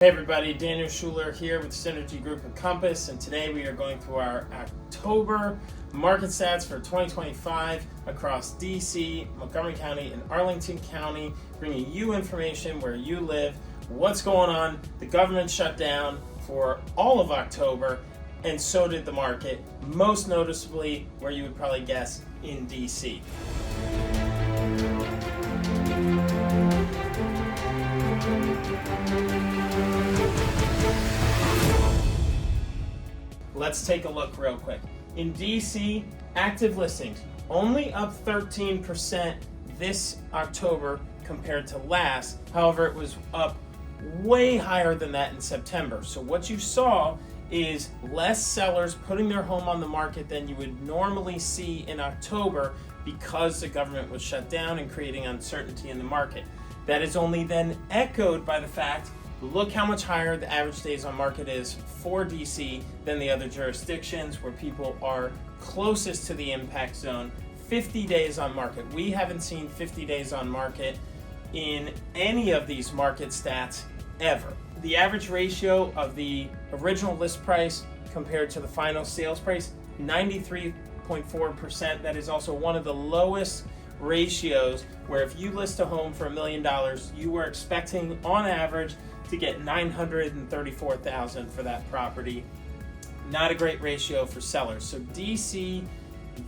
Hey everybody, Daniel Schuler here with Synergy Group and Compass, and today we are going through our October market stats for 2025 across DC, Montgomery County, and Arlington County, bringing you information where you live, what's going on. The government shut down for all of October, and so did the market, most noticeably where you would probably guess in DC. Let's take a look real quick. In DC, active listings only up 13% this October compared to last. However, it was up way higher than that in September. So what you saw is less sellers putting their home on the market than you would normally see in October because the government was shut down and creating uncertainty in the market. That is only then echoed by the fact, look how much higher the average days on market is for DC than the other jurisdictions where people are closest to the impact zone. 50 days on market. We haven't seen 50 days on market in any of these market stats ever. The average ratio of the original list price compared to the final sales price, 93.4%. That is also one of the lowest ratios where if you list a home for $1 million, you were expecting on average to get $934,000 for that property. Not a great ratio for sellers. So DC,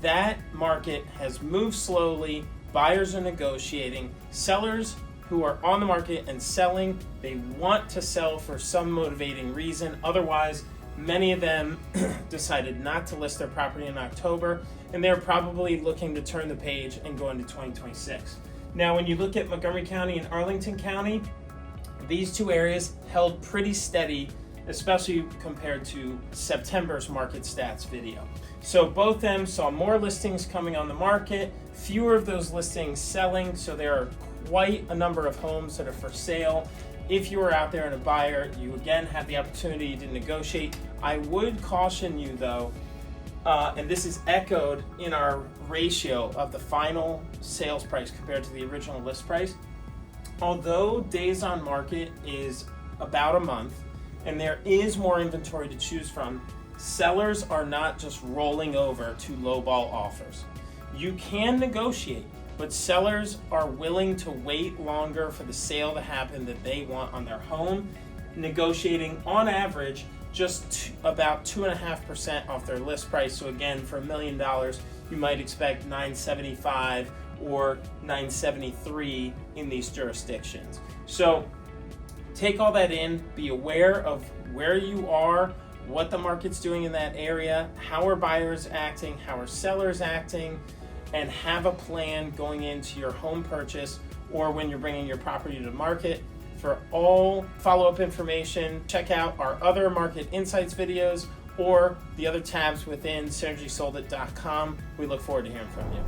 that market has moved slowly. Buyers are negotiating. Sellers who are on the market and selling, they want to sell for some motivating reason. Otherwise, many of them decided not to list their property in October, and they're probably looking to turn the page and go into 2026. Now, when you look at Montgomery County and Arlington County, these two areas held pretty steady, especially compared to September's market stats video. So both them saw more listings coming on the market, fewer of those listings selling, so there are quite a number of homes that are for sale. If you are out there and a buyer, you again have the opportunity to negotiate. I would caution you though, and this is echoed in our ratio of the final sales price compared to the original list price. Although days on market is about a month and there is more inventory to choose from, sellers are not just rolling over to lowball offers. You can negotiate, but sellers are willing to wait longer for the sale to happen that they want on their home, negotiating on average just about 2.5% off their list price. So again, for $1 million, you might expect $975 or $973 in these jurisdictions. So take all that in, be aware of where you are, what the market's doing in that area, how are buyers acting, how are sellers acting, and have a plan going into your home purchase or when you're bringing your property to market. For all follow-up information, check out our other market insights videos or the other tabs within synergysoldit.com. We look forward to hearing from you.